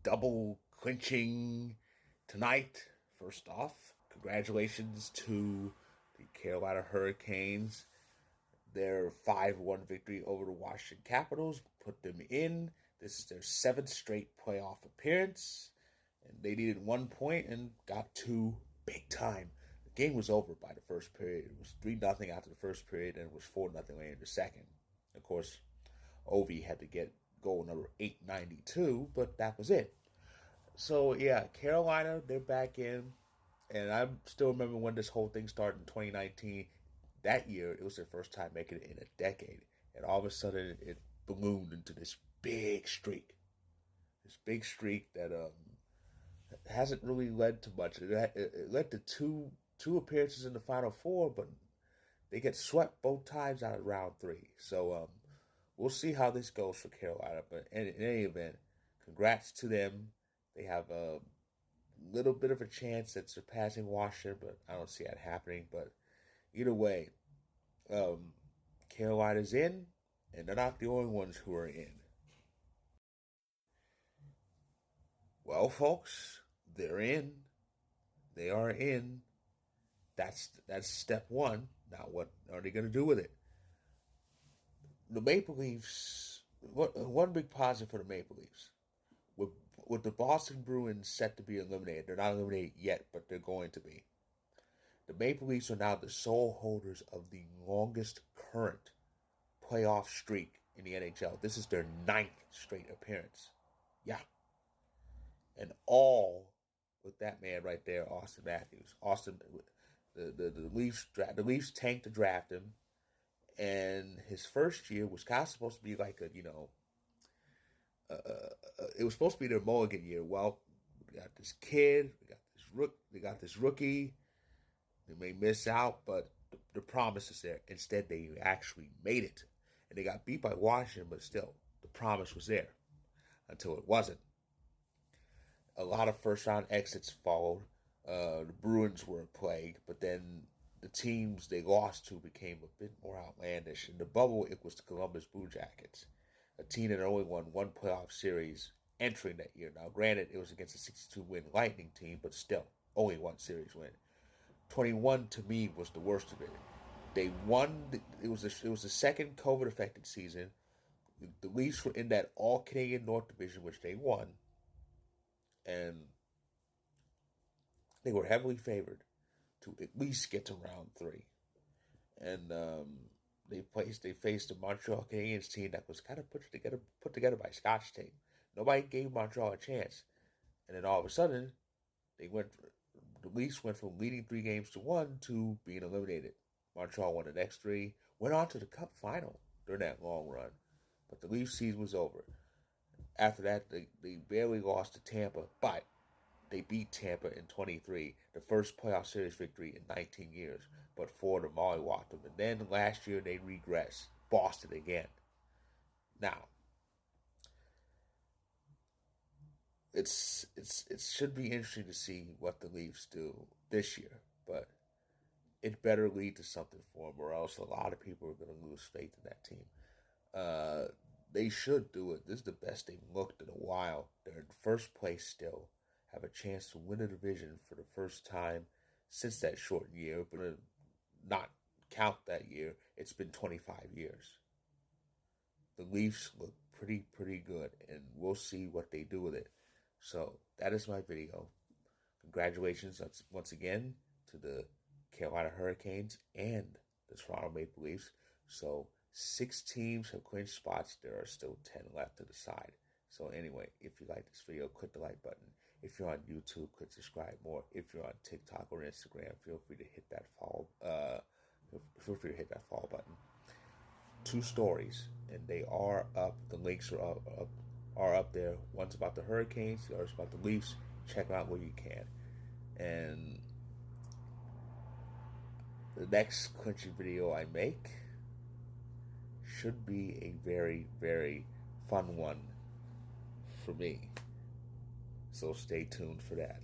double clinching tonight. First off, congratulations to the Carolina Hurricanes. Their 5-1 victory over the Washington Capitals put them in. This is their 7th straight playoff appearance. And they needed 1 point and got 2 big time. The game was over by the first period. It was 3-0 after the first period, and it was 4-0 later in the second. Of course, Ovi had to get goal number 892, but that was it. So, yeah, Carolina, they're back in. And I still remember when this whole thing started in 2019. That year, it was their first time making it in a decade. And all of a sudden, it ballooned into this big streak. This big streak that hasn't really led to much. It led to two appearances in the Final Four, but they get swept both times out of round 3. So we'll see how this goes for Carolina. But in any event, congrats to them. They have a little bit of a chance at surpassing Washington, but I don't see that happening. But either way, Carolina's in, and they're not the only ones who are in. Well, folks, they're in. They are in. That's step one. Now, what are they going to do with it? The Maple Leafs. One big positive for the Maple Leafs. With the Boston Bruins set to be eliminated, they're not eliminated yet, but they're going to be. The Maple Leafs are now the sole holders of the longest current playoff streak in the NHL. This is their 9th straight appearance. Yeah. And all with that man right there, Austin Matthews. The Leafs tanked to draft him, and his first year was kind of supposed to be like it was supposed to be their mulligan year. Well, we got this kid, we got this rookie. They may miss out, but the promise is there. Instead, they actually made it, and they got beat by Washington, but still, the promise was there until it wasn't. A lot of first-round exits followed. The Bruins were a plague, but then the teams they lost to became a bit more outlandish. In the bubble, it was the Columbus Blue Jackets, a team that only won one playoff series entering that year. Now, granted, it was against a 62-win Lightning team, but still, only one series win. 21 to me was the worst of it. They won. It was the second COVID-affected season. The Leafs were in that All-Canadian North Division, which they won, and they were heavily favored to at least get to round 3. And they faced a Montreal Canadiens team that was kind of put together by Scotch tape. Nobody gave Montreal a chance, and then all of a sudden, the Leafs went from leading 3 games to 1 to being eliminated. Montreal won the next 3, went on to the Cup final during that long run, but the Leafs season was over. After that, they barely lost to Tampa, but they beat Tampa in 23, the first playoff series victory in 19 years, but Florida mollywopped them. And then last year they regressed, Boston again. Now, it should be interesting to see what the Leafs do this year, but it better lead to something for them, or else a lot of people are going to lose faith in that team. They should do it. This is the best they've looked in a while. They're in first place still. Have a chance to win a division for the first time since that short year. But not count that year. It's been 25 years. The Leafs look pretty good, and we'll see what they do with it. So that is my video. Congratulations once again to the Carolina Hurricanes and the Toronto Maple Leafs. So 6 teams have clinched spots. There are still 10 left to decide. So anyway, if you like this video, click the like button. If you're on YouTube, click subscribe more. If you're on TikTok or Instagram, feel free to hit that follow. Feel free to hit that follow button. 2 stories, and they are up. The links are up there. One's about the Hurricanes, the other's about the Leafs. Check them out where you can. And the next clinching video I make should be a very, very fun one for me. So stay tuned for that.